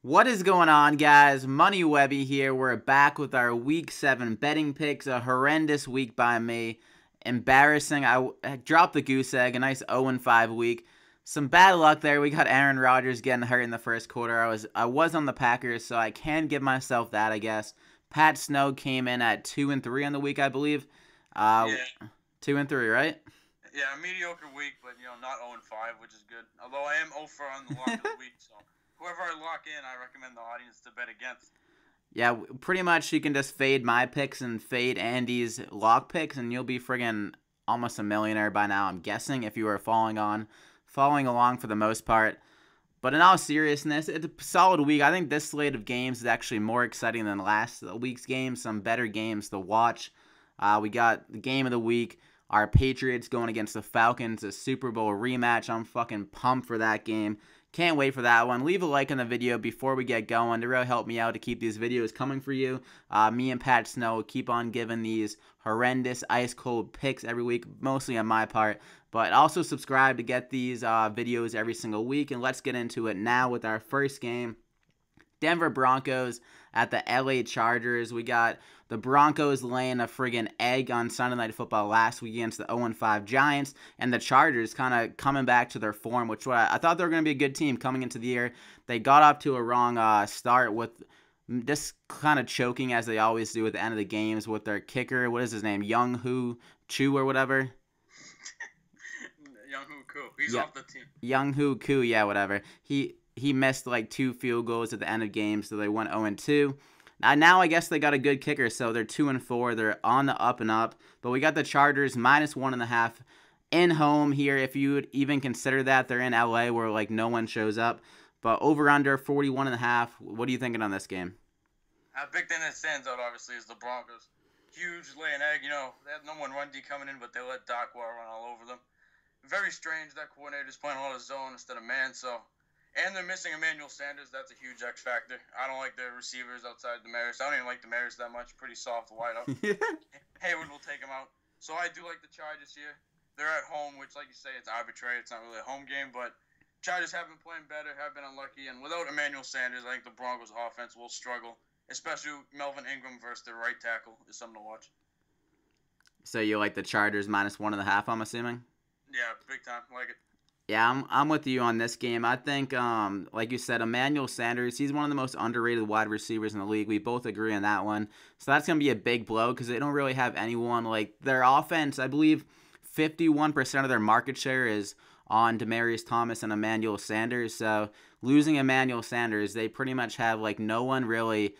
What is going on, guys? Money Webby here. We're back with our Week 7 betting picks. A horrendous week by me. Embarrassing. I dropped the goose egg. A nice 0-5 week. Some bad luck there. We got Aaron Rodgers getting hurt in the first quarter. I was on the Packers, so I can give myself that, I guess. Pat Snow came in at 2-3 on the week, I believe. Uh, Yeah, 2-3, right? yeah, mediocre week, but not 0-5, which is good. Although I am 0 for on the lock of the week, so whoever I lock in, I recommend the audience to bet against. Yeah, pretty much you can just fade my picks and fade Andy's lock picks, and you'll be friggin' almost a millionaire by now, I'm guessing, if you are following along for the most part. But in all seriousness, it's a solid week. I think this slate of games is actually more exciting than last week's games. Some better games to watch. We got the game of the week. Our Patriots going against the Falcons, a Super Bowl rematch. I'm fucking pumped for that game. Can't wait for that one. Leave a like on the video before we get going to really help me out to keep these videos coming for you. Me and Pat Snow keep on giving these horrendous ice cold picks every week, mostly on my part. But also subscribe to get these videos every single week. And let's get into it now with our first game. Denver Broncos at the LA Chargers. We got the Broncos laying a friggin' egg on Sunday Night Football last week against the 0-5 Giants, and the Chargers kind of coming back to their form, which I thought they were going to be a good team coming into the year. They got off to a wrong start with just kind of choking as they always do at the end of the games with their kicker. What is his name? Young Hoo Chu or whatever. Young Hoo Koo, he's Yeah, off the team. Young Hoo Koo. Yeah, whatever. He missed like 2 field goals at the end of games, so they went 0-2. Now I guess they got a good kicker, so they're 2-4. They're on the up and up. But we got the Chargers -1.5 in home here. If you would even consider that, they're in LA where like no one shows up. But over under 41.5. What are you thinking on this game? A big thing that stands out, obviously, is the Broncos. Huge lay an egg. They had no one run D coming in, but they let Doc run all over them. Very strange that coordinator's playing a lot of zone instead of man, so. And they're missing Emmanuel Sanders. That's a huge X factor. I don't like their receivers outside Demaris. I don't even like Demaris that much. Pretty soft wide up. Hayward will take him out. So I do like the Chargers here. They're at home, which, like you say, it's arbitrary. It's not really a home game, but Chargers have been playing better, have been unlucky. And without Emmanuel Sanders, I think the Broncos' offense will struggle, especially Melvin Ingram versus their right tackle is something to watch. So you like the Chargers -1.5? I'm assuming. Yeah, big time. Like it. Yeah, I'm with you on this game. I think, like you said, Emmanuel Sanders, he's one of the most underrated wide receivers in the league. We both agree on that one. So that's going to be a big blow because they don't really have anyone. Like, their offense, I believe 51% of their market share is on Demaryius Thomas and Emmanuel Sanders. So losing Emmanuel Sanders, they pretty much have, like, no one really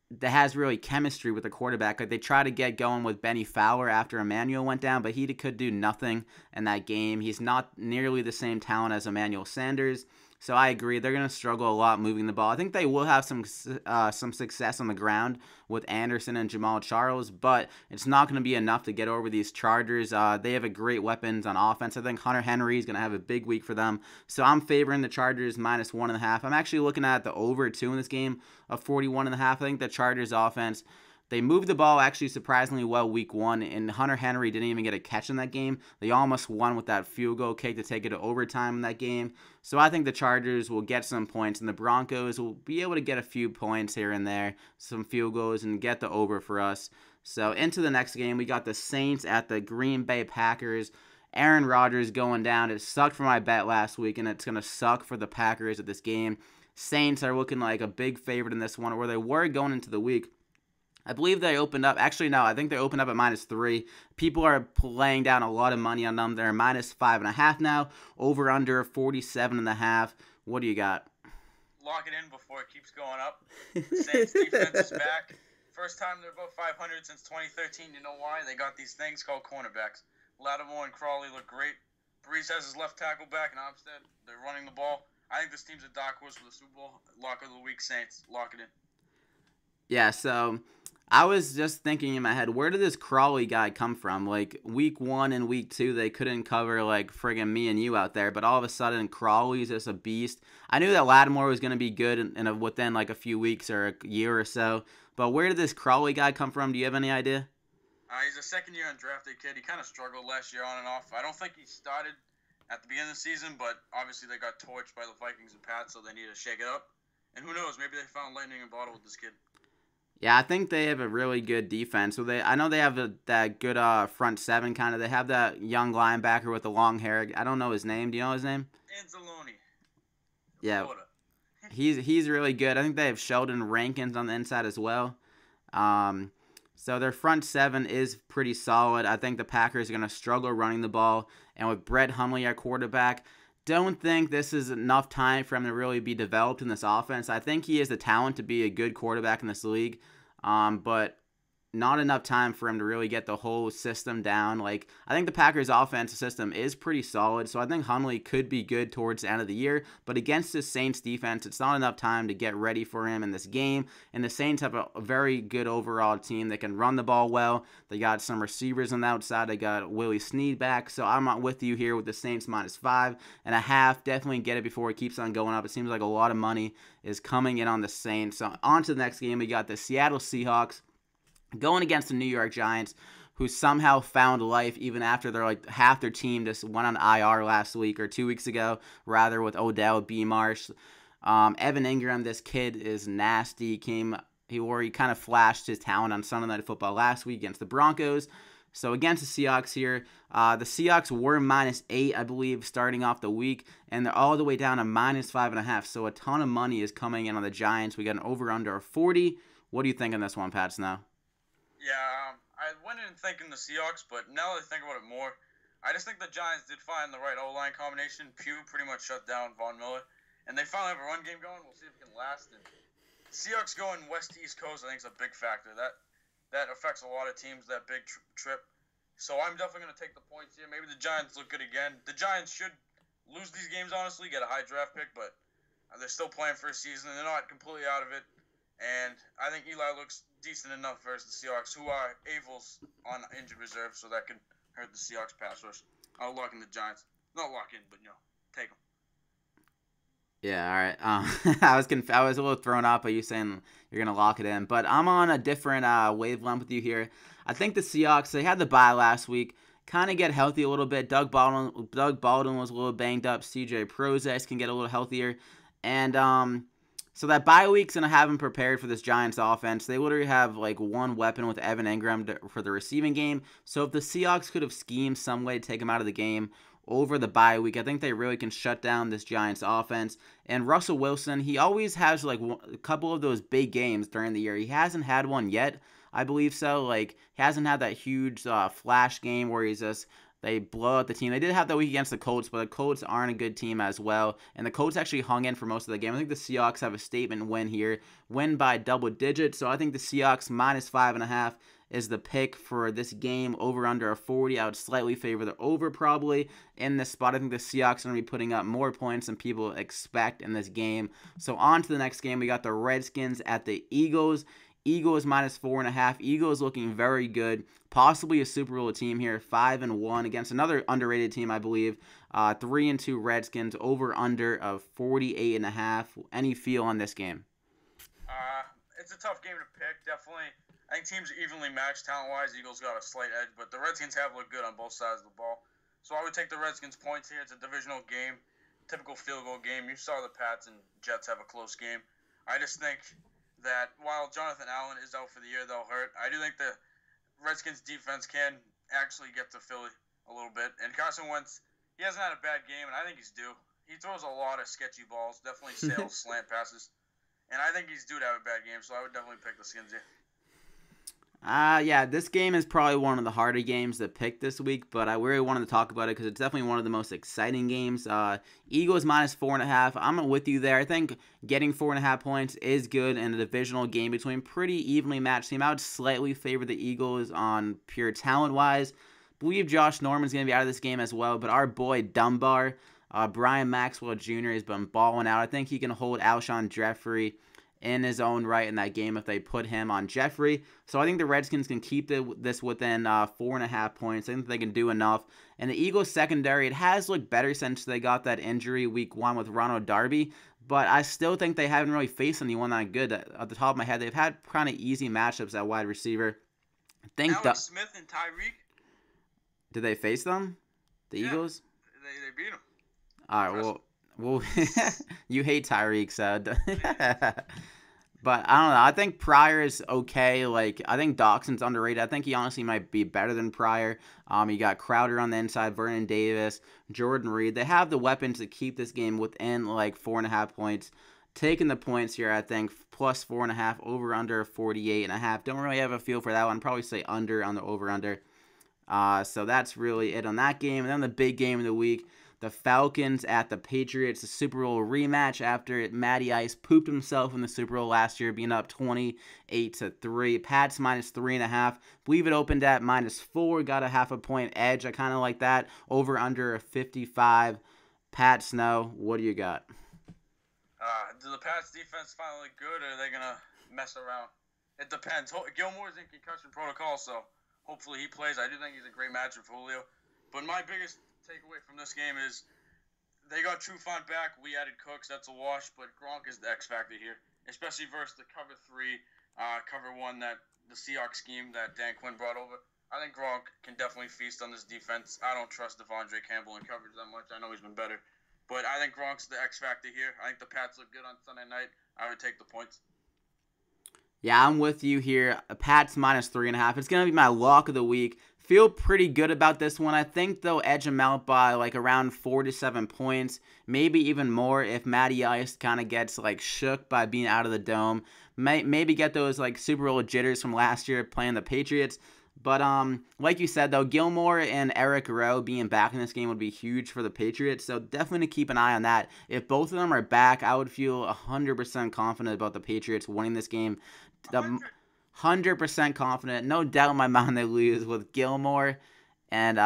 that has really chemistry with the quarterback. Like they tried to get going with Benny Fowler after Emmanuel went down, but he could do nothing in that game. He's not nearly the same talent as Emmanuel Sanders. So I agree. They're going to struggle a lot moving the ball. I think they will have some success on the ground with Anderson and Jamal Charles, but it's not going to be enough to get over these Chargers. They have a great weapons on offense. I think Hunter Henry is going to have a big week for them. So I'm favoring the Chargers -1.5. I'm actually looking at the over 2 in this game of 41.5. I think the Chargers offense, they moved the ball actually surprisingly well week 1, and Hunter Henry didn't even get a catch in that game. They almost won with that field goal kick to take it to overtime in that game. So I think the Chargers will get some points, and the Broncos will be able to get a few points here and there, some field goals, and get the over for us. So into the next game, we got the Saints at the Green Bay Packers. Aaron Rodgers going down. It sucked for my bet last week, and it's going to suck for the Packers at this game. Saints are looking like a big favorite in this one, where they were going into the week. I believe they opened up. Actually, no. I think they opened up at -3. People are laying down a lot of money on them. They're -5.5 now. Over under 47.5. What do you got? Lock it in before it keeps going up. The Saints defense is back. First time they're above 500 since 2013. You know why? They got these things called cornerbacks. Lattimore and Crawley look great. Breeze has his left tackle back in Armstead. They're running the ball. I think this team's a dark horse for the Super Bowl. Lock of the week, Saints. Lock it in. Yeah, so I was just thinking in my head, where did this Crawley guy come from? Like, week 1 and week 2, they couldn't cover, like, friggin' me and you out there, but all of a sudden, Crawley's just a beast. I knew that Lattimore was going to be good within, like, a few weeks or a year or so, but where did this Crawley guy come from? Do you have any idea? He's a second-year undrafted kid. He kind of struggled last year on and off. I don't think he started at the beginning of the season, but obviously they got torched by the Vikings and Pats, so they need to shake it up. And who knows? Maybe they found lightning in a bottle with this kid. Yeah, I think they have a really good defense. So I know they have that good front seven kind of. They have that young linebacker with the long hair. I don't know his name. Do you know his name? Anzalone. Yeah, Florida. he's really good. I think they have Sheldon Rankins on the inside as well. Um, so their front seven is pretty solid. I think the Packers are going to struggle running the ball, and with Brett Hundley at quarterback, don't think this is enough time for him to really be developed in this offense. I think he has the talent to be a good quarterback in this league, but not enough time for him to really get the whole system down. Like, I think the Packers' offensive system is pretty solid, so I think Hundley could be good towards the end of the year. But against the Saints defense, it's not enough time to get ready for him in this game. And the Saints have a very good overall team that can run the ball well. They got some receivers on the outside. They got Willie Snead back. So I'm not with you here with the Saints -5.5. Definitely get it before it keeps on going up. It seems like a lot of money is coming in on the Saints. So on to the next game. We got the Seattle Seahawks going against the New York Giants, who somehow found life even after half their team just went on IR last week or 2 weeks ago, rather, with Odell, B. Marsh. Evan Ingram, this kid is nasty. He kind of flashed his talent on Sunday Night Football last week against the Broncos. So against the Seahawks here, the Seahawks were -8, I believe, starting off the week, and they're all the way down to -5.5. So a ton of money is coming in on the Giants. We got an over/under of 40. What do you think on this one, Pat Snow? Yeah, I went in thinking the Seahawks, but now that I think about it more, I just think the Giants did find the right O-line combination. Pugh pretty much shut down Von Miller, and they finally have a run game going. We'll see if it can last. And Seahawks going west to east coast, I think, is a big factor. That affects a lot of teams, that big trip. So I'm definitely going to take the points here. Maybe the Giants look good again. The Giants should lose these games, honestly, get a high draft pick, but they're still playing for a season. They're not completely out of it. And I think Eli looks decent enough versus the Seahawks, who are Avils on injured reserve, so that could hurt the Seahawks pass rush. I'll lock in the Giants. Not lock in, but, take them. Yeah, all right. I was a little thrown off by you saying you're going to lock it in. But I'm on a different wavelength with you here. I think the Seahawks, they had the bye last week, kind of get healthy a little bit. Doug Baldwin was a little banged up. CJ Prozes can get a little healthier. And so that bye week's going to have them prepared for this Giants offense. They literally have one weapon with Evan Ingram for the receiving game. So if the Seahawks could have schemed some way to take him out of the game over the bye week, I think they really can shut down this Giants offense. And Russell Wilson, he always has a couple of those big games during the year. He hasn't had one yet, I believe so. He hasn't had that huge flash game where they blow out the team. They did have that week against the Colts, but the Colts aren't a good team as well. And the Colts actually hung in for most of the game. I think the Seahawks have a statement win here. Win by double digits. So I think the Seahawks -5.5 is the pick for this game. Over under a 40. I would slightly favor the over probably in this spot. I think the Seahawks are going to be putting up more points than people expect in this game. So on to the next game. We got the Redskins at the Eagles. Eagles -4.5. Eagles looking very good. Possibly a Super Bowl team here. 5-1 against another underrated team, I believe. 3-2 Redskins. Over/under of 48.5. Any feel on this game? It's a tough game to pick. Definitely, I think teams are evenly matched talent-wise. Eagles got a slight edge, but the Redskins have looked good on both sides of the ball. So I would take the Redskins points here. It's a divisional game, typical field goal game. You saw the Pats and Jets have a close game. I just think that while Jonathan Allen is out for the year, they'll hurt. I do think the Redskins defense can actually get to Philly a little bit. And Carson Wentz, he hasn't had a bad game, and I think he's due. He throws a lot of sketchy balls, definitely sails slant passes. And I think he's due to have a bad game, so I would definitely pick the Skins here. Yeah, this game is probably one of the harder games to pick this week, but I really wanted to talk about it because it's definitely one of the most exciting games. Eagles -4.5. I'm with you there. I think getting 4.5 points is good in a divisional game between pretty evenly matched team. I would slightly favor the Eagles on pure talent-wise. Believe Josh Norman's going to be out of this game as well, but our boy Dunbar, Brian Maxwell Jr. has been balling out. I think he can hold Alshon Jeffrey in his own right in that game if they put him on Jeffrey. So I think the Redskins can keep this within 4.5 points. I think they can do enough. And the Eagles secondary, it has looked better since they got that injury week 1 with Ronald Darby. But I still think they haven't really faced anyone that good. At the top of my head, they've had kind of easy matchups at wide receiver. I think Alex Smith and Tyreek. Did they face them? The Eagles? They beat them. All right, Well, you hate Tyreek, so. But I don't know. I think Pryor is okay. Like, I think Doxson's underrated. I think he honestly might be better than Pryor. You got Crowder on the inside, Vernon Davis, Jordan Reed. They have the weapons to keep this game within like 4.5 points. Taking the points here, I think plus 4.5, over under 48.5. Don't really have a feel for that one. Probably say under on the over under. So that's really it on that game. And then the big game of the week, the Falcons at the Patriots, the Super Bowl rematch after Matty Ice pooped himself in the Super Bowl last year, being up 28-3. Pats minus 3.5. Believe it opened at -4. Got a half a point edge. I kind of like that. Over under 55. Pat Snow, what do you got? Do the Pats defense finally good, or are they gonna mess around? It depends. Gilmore's in concussion protocol, so hopefully he plays. I do think he's a great matchup for Julio. But my biggest takeaway from this game is they got Trufant back. We added Cooks. That's a wash. But Gronk is the X factor here, especially versus the cover 3, cover 1 that the Seahawks scheme that Dan Quinn brought over. I think Gronk can definitely feast on this defense. I don't trust Devondre Campbell in coverage that much. I know he's been better. But I think Gronk's the X factor here. I think the Pats look good on Sunday night. I would take the points. Yeah, I'm with you here. Pats minus 3.5. It's going to be my lock of the week. Feel pretty good about this one. I think they'll edge them out by like around 4 to 7 points, maybe even more if Matty Ice kind of gets like shook by being out of the dome. Maybe get those like Super Bowl jitters from last year playing the Patriots. But like you said though, Gilmore and Eric Rowe being back in this game would be huge for the Patriots. So definitely keep an eye on that. If both of them are back, I would feel 100% confident about the Patriots winning this game. 100% confident. No doubt in my mind they lose with Gilmore and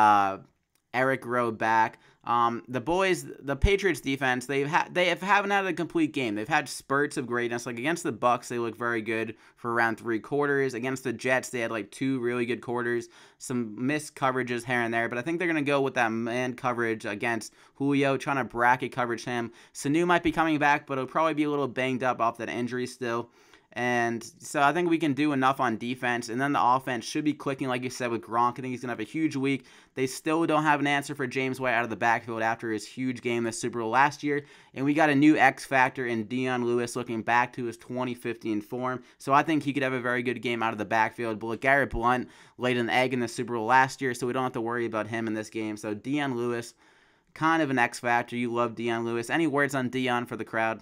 Eric Rowe back. The Patriots defense, they haven't had a complete game. They've had spurts of greatness. Like against the Bucks, they look very good for around 3 quarters. Against the Jets, they had like 2 really good quarters. Some missed coverages here and there, but I think they're gonna go with that man coverage against Julio, trying to bracket coverage him. Sanu might be coming back, but he'll probably be a little banged up off that injury still. And so I think we can do enough on defense. And then the offense should be clicking, like you said, with Gronk. I think he's going to have a huge week. They still don't have an answer for James White out of the backfield after his huge game this Super Bowl last year. And we got a new X factor in Dion Lewis looking back to his 2015 form. So I think he could have a very good game out of the backfield. But Garrett Blunt laid an egg in the Super Bowl last year, so we don't have to worry about him in this game. So Dion Lewis, kind of an X factor. You love Dion Lewis. Any words on Dion for the crowd?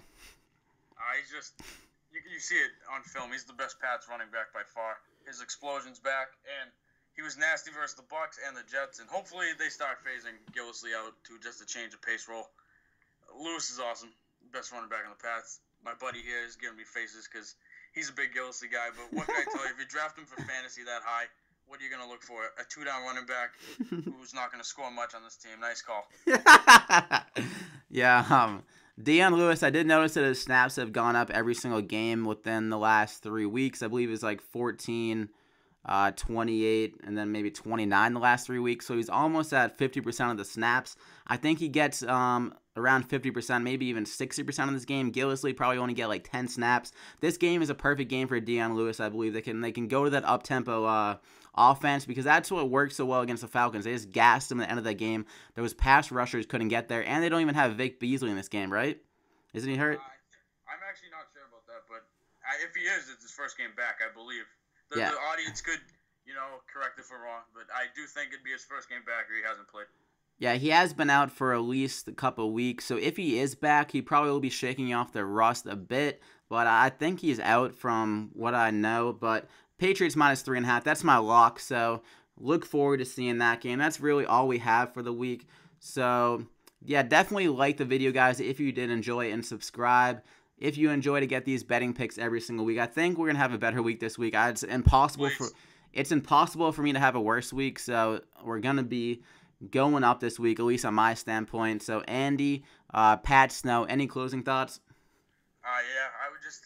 You see it on film. He's the best Pats running back by far. His explosion's back, and he was nasty versus the Bucks and the Jets. And hopefully they start phasing Gillisley out to just a change of pace role. Lewis is awesome, best running back on the Pats. My buddy here is giving me faces because he's a big Gillisley guy. But what can I tell you? If you draft him for fantasy that high, what are you going to look for? A 2-down running back who's not going to score much on this team. Nice call. Yeah, Dion Lewis, I did notice that his snaps have gone up every single game within the last 3 weeks. I believe it's like 14, 28, and then maybe 29 the last 3 weeks. So he's almost at 50% of the snaps. I think he gets around 50%, maybe even 60% of this game. Gillisley probably only get like 10 snaps. This game is a perfect game for Dion Lewis, I believe. They can go to that up-tempo offense because that's what works so well against the Falcons. They just gassed them at the end of that game. Those pass rushers couldn't get there, and they don't even have Vic Beasley in this game, right? Isn't he hurt? I'm actually not sure about that, but if he is, it's his first game back, I believe. The audience could, correct if we're wrong, but I do think it'd be his first game back or he hasn't played. Yeah, he has been out for at least a couple weeks, so if he is back, he probably will be shaking off the rust a bit, but I think he's out from what I know. But Patriots minus 3.5, that's my lock, so look forward to seeing that game. That's really all we have for the week. So, yeah, definitely like the video, guys, if you did enjoy it, and subscribe if you enjoy to get these betting picks every single week. I think we're going to have a better week this week. It's impossible for me to have a worse week, so we're going to be going up this week, at least on my standpoint. So, Andy, Pat Snow, any closing thoughts? Yeah, I would just,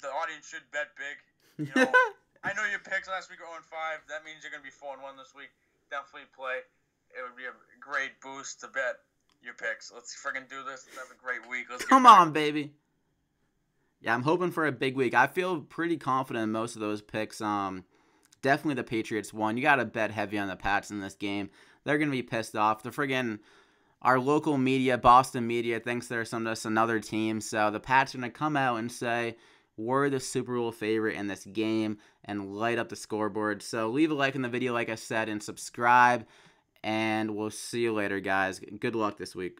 the audience should bet big. I know your picks last week are 0-5. That means you're going to be 4-1 this week. Definitely play. It would be a great boost to bet your picks. Let's freaking do this. Let's have a great week. Come on, baby. Yeah, I'm hoping for a big week. I feel pretty confident in most of those picks. Definitely the Patriots won. You got to bet heavy on the Pats in this game. They're going to be pissed off. The friggin' our local media, Boston media, thinks they're just another team. So the Pats are going to come out and say, we're the Super Bowl favorite in this game and light up the scoreboard. So leave a like in the video, like I said, and subscribe. And we'll see you later, guys. Good luck this week.